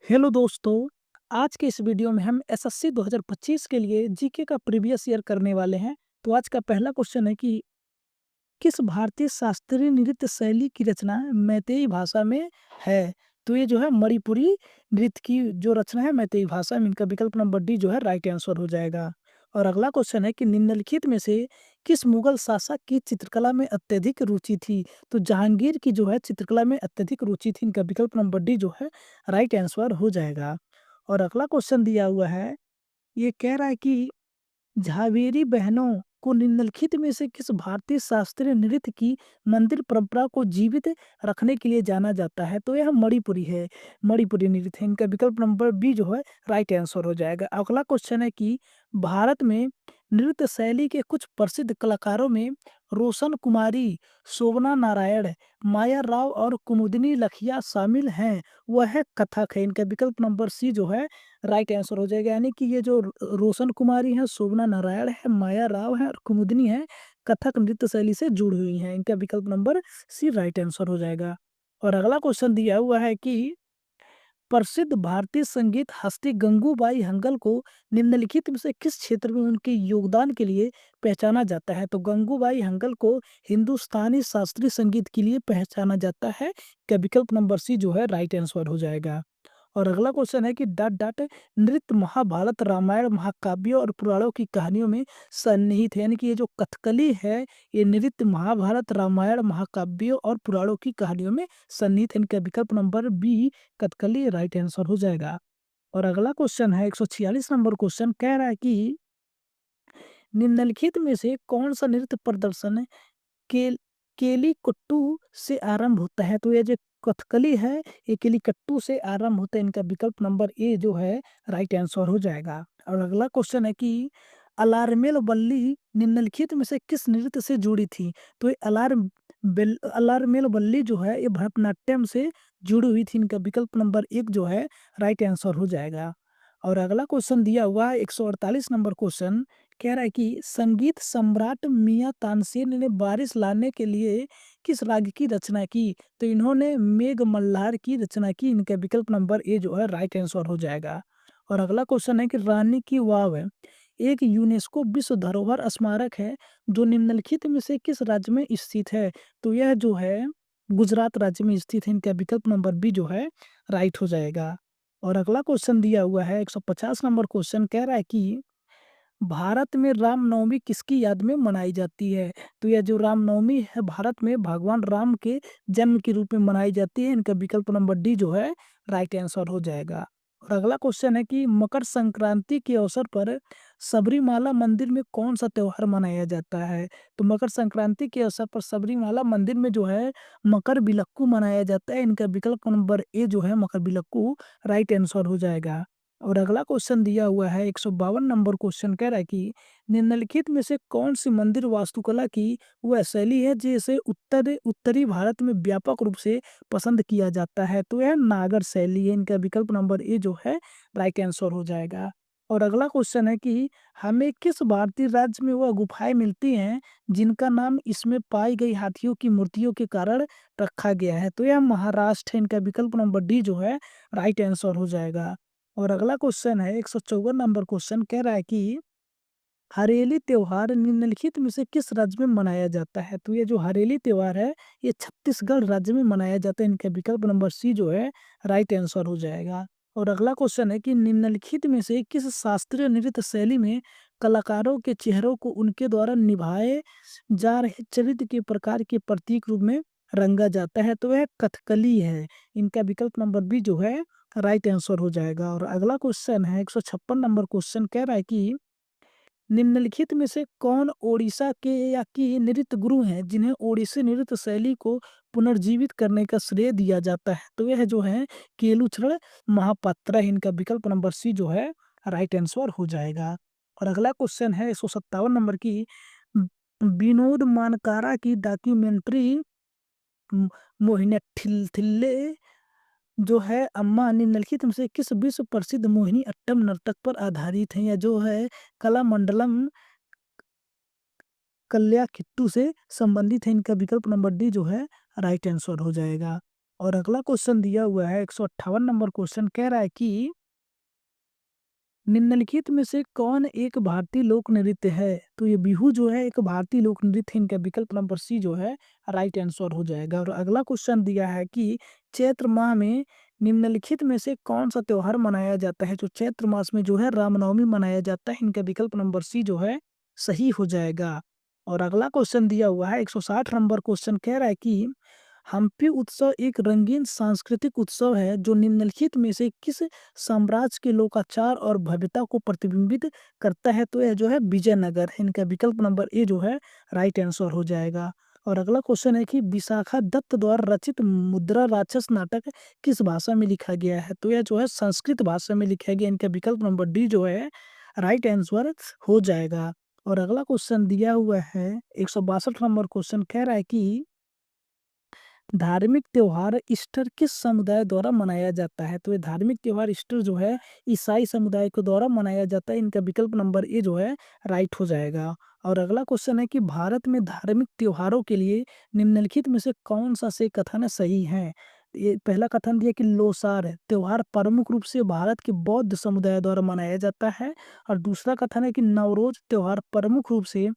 Hello दोस्तों, आज के इस वीडियो में हम एसएससी 2025 के लिए जीके का प्रीवियस ईयर करने वाले हैं। तो आज का पहला क्वेश्चन है कि किस भारतीय शास्त्रीय नृत्य शैली की रचना मैतेई भाषा में है? तो ये जो है मणिपुरी नृत्य की जो रचना है मैतेई भाषा में, इनका विकल्प नंबर डी जो है राइट आंसर हो जाएगा। और अगला क्वेश्चन है कि निम्नलिखित में से किस मुगल शासक की चित्रकला में अत्यधिक रुचि थी? तो जहांगीर की जो है चित्रकला में अत्यधिक रुचि थी, इनका विकल्प नंबर डी जो है राइट आंसर हो जाएगा। और अगला क्वेश्चन दिया हुआ है, ये कह रहा है कि झावेरी बहनों को निम्नलिखित में से किस भारतीय शास्त्रीय नृत्य की मंदिर परंपरा को जीवित रखने के लिए जाना जाता है? तो यह मणिपुरी है, मणिपुरी नृत्य है, इनका विकल्प नंबर बी जो है राइट आंसर हो जाएगा। अगला क्वेश्चन है कि भारत में नृत्य शैली के कुछ प्रसिद्ध कलाकारों में रोशन कुमारी, शोभना नारायण, माया राव और कुमुदिनी लखिया शामिल हैं। वह है कथक है, इनका विकल्प नंबर सी जो है राइट आंसर हो जाएगा। यानी कि ये जो रोशन कुमारी है, शोभना नारायण है, माया राव है और कुमुदिनी है, कथक नृत्य शैली से जुड़ी हुई हैं। इनका विकल्प नंबर सी राइट आंसर हो जाएगा। और अगला क्वेश्चन दिया हुआ है कि प्रसिद्ध भारतीय संगीत हस्ती गंगूबाई हंगल को निम्नलिखित में से किस क्षेत्र में उनके योगदान के लिए पहचाना जाता है? तो गंगूबाई हंगल को हिंदुस्तानी शास्त्रीय संगीत के लिए पहचाना जाता है। का विकल्प नंबर सी जो है राइट आंसर हो जाएगा। और अगला क्वेश्चन है कि डॉट डॉट नृत्य महाभारत, रामायण, महाकाव्य और पुराणों की कहानियों में सन्निहित है। यानी कि ये जो कथकली है, ये नृत्य महाभारत, रामायण, महाकाव्य और पुराणों की कहानियों में सन्निहित है। इनका विकल्प number B Kathakali right answer हो जाएगा। और अगला क्वेश्चन है 146 नंबर क्वेश्चन, कह रहा है कि निम्नलिखित में से कौन सा नृत्य प्रदर्शन केल केलिकट्टू से आरंभ होता है? तो ये जो कथकली है, ये केलिकट्टू से आरंभ होता है। इनका विकल्प नंबर ए जो है राइट आंसर हो जाएगा। और अगला क्वेश्चन है कि अलार्मेल वल्ली निम्नलिखित में से किस नृत्य से जुड़ी थी? तो ये अलार्मेल वल्ली जो है ये भरतनाट्यम से जुड़ी हुई थी। इनका विकल्प नंबर एक जो है राइट आंसर हो जाएगा। और अगला क्वेश्चन दिया हुआ है 148 नंबर क्वेश्चन, कह रहा है कि संगीत सम्राट मियां तानसेन ने बारिश लाने के लिए किस राग की रचना की? तो इन्होंने मेघ मल्हार की रचना की। इनका विकल्प नंबर ए जो है राइट आंसर हो जाएगा। और अगला क्वेश्चन है कि रानी की वाव है एक यूनेस्को विश्व धरोहर स्मारक है जो निम्नलिखित में से किस राज्य में स्थित है? तो यह जो है गुजरात राज्य में स्थित है। इनका विकल्प नंबर बी जो है राइट हो जाएगा। और अगला क्वेश्चन दिया हुआ है 150 नंबर क्वेश्चन, कह रहा है कि भारत में रामनवमी किसकी याद में मनाई जाती है? तो यह जो रामनवमी है भारत में भगवान राम के जन्म के रूप में मनाई जाती है। इनका विकल्प नंबर डी जो है राइट आंसर हो जाएगा। और अगला क्वेश्चन है कि मकर संक्रांति के अवसर पर सबरीमाला मंदिर में कौन सा त्योहार मनाया जाता है? तो मकर संक्रांति के अवसर पर सबरीमाला मंदिर में जो है मकर बिलक्कू मनाया जाता है। इनका विकल्प नंबर ए जो है मकर बिलक्कू राइट आंसर हो जाएगा। और अगला क्वेश्चन दिया हुआ है 152 नंबर क्वेश्चन, कह रहा है कि निम्नलिखित में से कौन सी मंदिर वास्तुकला की वह शैली है जिसे उत्तरी भारत में व्यापक रूप से पसंद किया जाता है? तो यह नागर शैली है। इनका विकल्प नंबर ए जो है राइट आंसर हो जाएगा। और अगला क्वेश्चन है कि हमें किस भारतीय राज्य में वह गुफाएं मिलती हैं जिनका नाम इसमें पाई गई हाथियों की मूर्तियों के कारण रखा गया है? तो यह महाराष्ट्र है। इनका विकल्प नंबर डी जो है राइट आंसर हो जाएगा। और अगला क्वेश्चन है 154 नंबर क्वेश्चन, कह रहा है कि हरेली त्योहार निम्नलिखित में से किस राज्य में मनाया जाता है? तो ये जो हरेली त्योहार है ये छत्तीसगढ़ राज्य में मनाया जाता है। इनका विकल्प नंबर सी जो है राइट आंसर हो जाएगा। और अगला क्वेश्चन है कि निम्नलिखित में से किस शास्त्रीय नृत्य शैली में कलाकारों के चेहरों को उनके द्वारा निभाए जा रहे चरित्र के प्रकार के प्रतीक रूप में रंगा जाता है? तो वह कथकली है। इनका विकल्प नंबर बी जो है राइट आंसर हो जाएगा। और अगला क्वेश्चन है 156 नंबर क्वेश्चन, कह रहा है कि निम्नलिखित में से कौन ओडिशा के या की नृत्य गुरु हैं जिन्हें ओडिसी नृत्य शैली को पुनर्जीवित करने का श्रेय दिया जाता है? तो यह जो है केलुचरण महापात्रा है। इनका विकल्प नंबर सी जो है राइट आंसर हो जाएगा। और अगला क्वेश्चन है 157 नंबर की, विनोद मानकारा की डॉक्यूमेंट्री मोहिनीअट्टिल्ले जो है अम्मा निम्नलिखित में से किस विश्व प्रसिद्ध मोहिनी अट्टम नर्तक पर आधारित है? या जो है कलामंडलम कल्याकिट्टू से संबंधित है। इनका विकल्प नंबर डी जो है राइट आंसर हो जाएगा। और अगला क्वेश्चन दिया हुआ है 158 नंबर क्वेश्चन कह रहा है कि निम्नलिखित में से कौन एक भारतीय लोक नृत्य है? तो ये बिहू जो है एक भारतीय लोक नृत्य है, इनका विकल्प नंबर सी जो है राइट आंसर हो जाएगा। और अगला क्वेश्चन दिया है कि चैत्र माह में निम्नलिखित में से कौन सा त्योहार मनाया जाता है? तो चैत्र मास में जो है रामनवमी मनाया जाता है, इनका विकल्प नंबर सी जो है सही हो जाएगा। और अगला क्वेश्चन दिया हुआ है 160 नंबर क्वेश्चन कह रहा है कि हम्पी उत्सव एक रंगीन सांस्कृतिक उत्सव है जो निम्नलिखित में से किस साम्राज्य के लोकाचार और भव्यता को प्रतिबिंबित करता है? तो यह जो है विजयनगर है, इनका विकल्प नंबर ए जो है राइट आंसर हो जाएगा। और अगला क्वेश्चन है कि विशाखा दत्त द्वारा रचित मुद्रा राक्षस नाटक किस भाषा में लिखा गया है? तो यह जो है संस्कृत भाषा में लिखा गया, इनका विकल्प नंबर डी जो है राइट आंसर हो जाएगा। और अगला क्वेश्चन दिया हुआ है 162 नंबर क्वेश्चन कह रहा है कि धार्मिक त्योहार ईस्टर किस समुदाय द्वारा मनाया जाता है? तो ये धार्मिक त्योहार ईस्टर जो है ईसाई समुदाय के द्वारा मनाया जाता है, इनका विकल्प नंबर ए जो है राइट हो जाएगा। और अगला क्वेश्चन है कि भारत में धार्मिक त्योहारों के लिए निम्नलिखित में से कौन सा से कथन सही है? ये पहला कथन दिया कि लोसार त्योहार प्रमुख रूप से भारत के बौद्ध समुदाय द्वारा मनाया जाता है। और दूसरा कथन है कि नवरोज त्योहार प्रमुख रूप से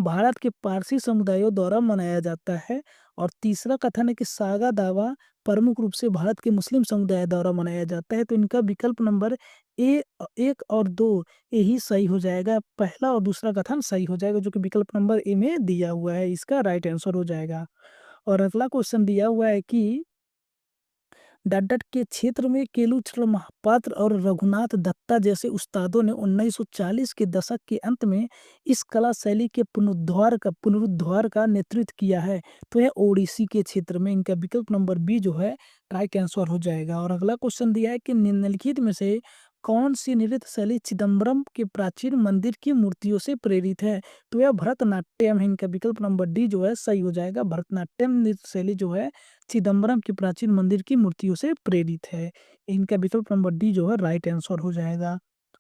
भारत के पारसी समुदायों द्वारा मनाया जाता है। और तीसरा कथन है कि सागा दावा प्रमुख रूप से भारत के मुस्लिम समुदाय द्वारा मनाया जाता है। तो इनका विकल्प नंबर ए 1 और 2 यही सही हो जाएगा। पहला और दूसरा कथन सही हो जाएगा जो कि विकल्प नंबर ए में दिया हुआ है, इसका राइट आंसर हो जाएगा। और अगला क्वेश्चन दिया हुआ है कि डाडट के क्षेत्र में केलुचरण महापात्र और रघुनाथ दत्ता जैसे उस्तादों ने 1940 के दशक के अंत में इस कला शैली के पुनरुद्धार का नेतृत्व किया है। तो यह ओडिसी के क्षेत्र में, इनका विकल्प नंबर बी जो है राइट आंसर हो जाएगा। और अगला क्वेश्चन दिया है कि निम्नलिखित में से कौन सी नृत्य शैली चिदम्बरम के प्राचीन मंदिर की मूर्तियों से प्रेरित है? तो यह भरतनाट्यम है, इनका विकल्प नंबर डी जो है सही हो जाएगा। भरतनाट्यम नृत्य शैली जो है चिदम्बरम के प्राचीन मंदिर की मूर्तियों से प्रेरित है, इनका विकल्प नंबर डी जो है राइट आंसर हो जाएगा।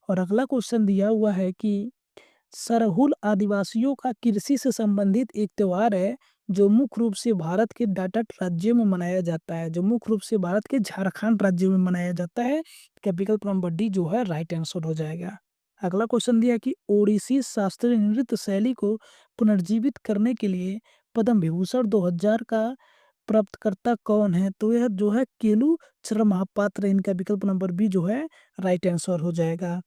और अगला क्वेश्चन दिया हुआ है कि सरहुल आदिवासियों का कृषि से संबंधित एक त्योहार है जो मुख्य रूप से भारत के डाटट राज्य में मनाया जाता है, जो मुख्य रूप से भारत के झारखंड राज्य में मनाया जाता है, इसका विकल्प नंबर डी जो है राइट आंसर हो जाएगा। अगला क्वेश्चन दिया कि ओडिसी शास्त्रीय नृत्य शैली को पुनर्जीवित करने के लिए पद्म विभूषण 2000 का प्राप्तकर्ता कौन है? तो यह जो है केलू चरण महापात्र, इनका विकल्प नंबर बी जो है राइट आंसर हो जाएगा।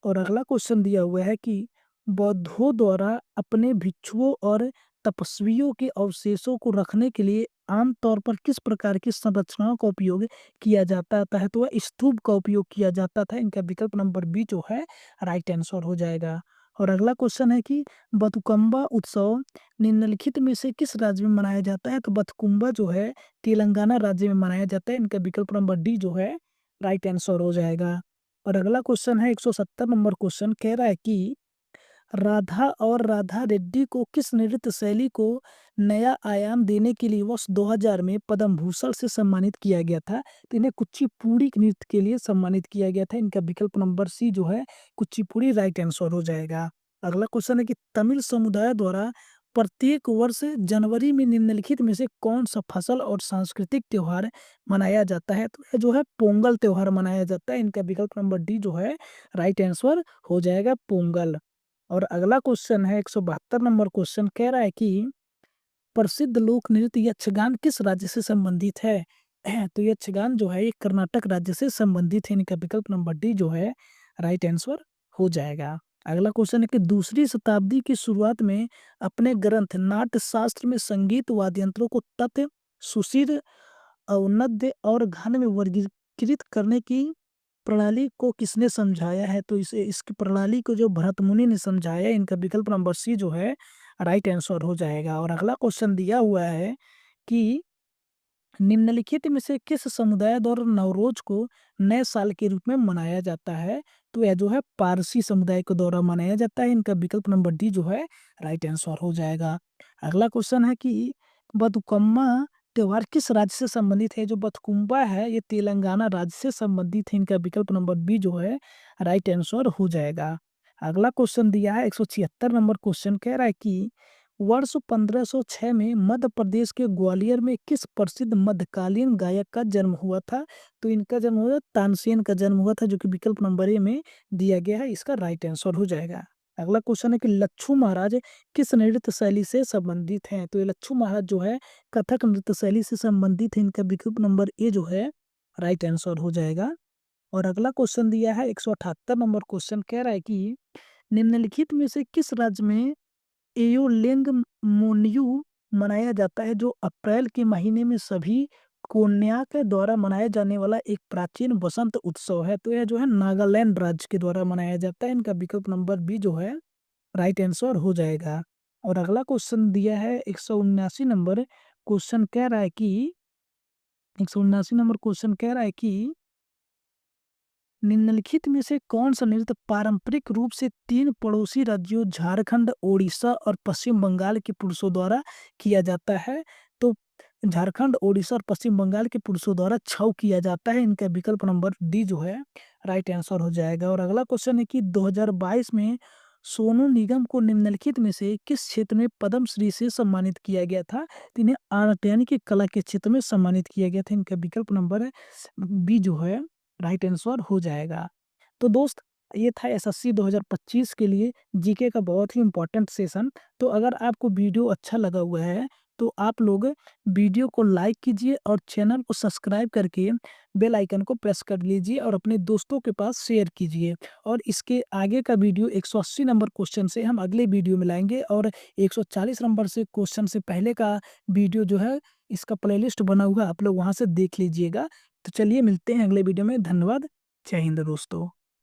और अगला क्वेश्चन दिया हुआ है कि बौद्धों द्वारा अपने भिक्षुओं और तपस्वियों के अवशेषों को रखने के लिए आमतौर पर किस प्रकार की संरचनाओं का उपयोग किया जाता था? तो वह स्तूप का उपयोग किया जाता था, इनका विकल्प नंबर बी जो है राइट आंसर हो जाएगा। और अगला क्वेश्चन है कि बतुकम्बा उत्सव निम्नलिखित में से किस राज्य में मनाया जाता है? तो बतकुम्बा जो है तेलंगाना राज्य में मनाया जाता है, इनका विकल्प नंबर डी जो है राइट आंसर हो जाएगा। और अगला क्वेश्चन है 170 नंबर क्वेश्चन कह रहा है कि राधा और राधा रेड्डी को किस नृत्य शैली को नया आयाम देने के लिए वर्ष 2000 में पद्म भूषण से सम्मानित किया गया था? तो इन्हें कुचिपुड़ी नृत्य के लिए सम्मानित किया गया था, इनका विकल्प नंबर सी जो है कुचिपुड़ी राइट आंसर हो जाएगा। अगला क्वेश्चन है कि तमिल समुदाय द्वारा प्रत्येक वर्ष जनवरी में निम्नलिखित में से कौन सा फसल और सांस्कृतिक त्योहार मनाया जाता है? तो यह जो है पोंगल त्योहार मनाया जाता है, इनका विकल्प नंबर डी जो है राइट आंसर हो जाएगा पोंगल। और अगला क्वेश्चन है 172 नंबर क्वेश्चन कह रहा है कि प्रसिद्ध लोक नृत्य यक्षगान किस राज्य से संबंधित है? तो यक्षगान जो है ये कर्नाटक राज्य से संबंधित है, इनका विकल्प नंबर डी जो है राइट आंसर हो जाएगा। अगला क्वेश्चन है कि दूसरी शताब्दी की शुरुआत में अपने ग्रंथ नाट्य शास्त्र में संगीत वाद्य यंत्रों को तत्, सुशिर, औनद्य और घन में वर्गीकृत करने की प्रणाली को किसने समझाया है? तो इसे इसकी प्रणाली को जो भरत मुनि ने समझाया है, इनका विकल्प नंबर सी जो है राइट आंसर हो जाएगा। और अगला क्वेश्चन दिया हुआ है कि निम्नलिखित में से किस समुदाय द्वारा नवरोज को नए साल के रूप में मनाया जाता है? तो यह जो है पारसी समुदाय के द्वारा मनाया जाता है, इनका विकल्प नंबर डी जो है राइट आंसर हो जाएगा। अगला क्वेश्चन है कि बतुकम्मा त्योहार किस राज्य से संबंधित है? जो बतकुम्बा है ये तेलंगाना राज्य से संबंधित है, इनका विकल्प नंबर बी जो है राइट आंसर हो जाएगा। अगला क्वेश्चन दिया है 176 नंबर क्वेश्चन कह रहा है कि वर्ष 1506 में मध्य प्रदेश के ग्वालियर में किस प्रसिद्ध मध्यकालीन गायक का जन्म हुआ था? तो इनका जन्म हुआ, तानसेन का जन्म हुआ था, जो कि विकल्प नंबर ए में दिया गया है, इसका राइट आंसर हो जाएगा। अगला क्वेश्चन है कि लच्छू महाराज किस नृत्य शैली से संबंधित हैं? तो ये लच्छू महाराज जो है कथक नृत्य शैली से संबंधित है, इनका विकल्प नंबर ए जो है राइट आंसर हो जाएगा। और अगला क्वेश्चन दिया है 178 नंबर क्वेश्चन, कह रहा है कि निम्नलिखित में से किस राज्य में एयोलेंग मोन्यू मनाया जाता है, जो अप्रैल के महीने में सभी कोन्याक द्वारा मनाया जाने वाला एक प्राचीन वसंत उत्सव है? तो यह जो है नागालैंड राज्य के द्वारा मनाया जाता है, इनका विकल्प नंबर बी जो है राइट आंसर हो जाएगा। और अगला क्वेश्चन दिया है 179 नंबर क्वेश्चन, कह रहा है कि 179 नंबर क्वेश्चन कह रहा है कि निम्नलिखित में से कौन सा नृत्य पारंपरिक रूप से 3 पड़ोसी राज्यों झारखंड, ओडिशा और पश्चिम बंगाल के पुरुषों द्वारा किया जाता है? तो झारखंड, ओडिशा और पश्चिम बंगाल के पुरुषों द्वारा छऊ किया जाता है, इनका विकल्प नंबर डी जो है राइट आंसर हो जाएगा। और अगला क्वेश्चन है कि 2022 में सोनू निगम को निम्नलिखित में से किस क्षेत्र में पद्मश्री से सम्मानित किया गया था? तो इन्हें आर्ट यानी कि कला के क्षेत्र में सम्मानित किया गया था, इनका विकल्प नंबर है बी जो है राइट आंसर हो जाएगा। तो दोस्त, ये था एसएससी 2025 के लिए जीके का बहुत ही इम्पोर्टेंट सेशन। तो अगर आपको वीडियो अच्छा लगा हुआ है तो आप लोग वीडियो को लाइक कीजिए और चैनल को सब्सक्राइब करके बेल आइकन को प्रेस कर लीजिए और अपने दोस्तों के पास शेयर कीजिए। और इसके आगे का वीडियो 180 नंबर क्वेश्चन से हम अगले वीडियो में लाएंगे, और 140 नंबर से क्वेश्चन से पहले का वीडियो जो है, इसका प्लेलिस्ट बना हुआ है, आप लोग वहाँ से देख लीजिएगा। तो चलिए मिलते हैं अगले वीडियो में। धन्यवाद। जय हिंद दोस्तों।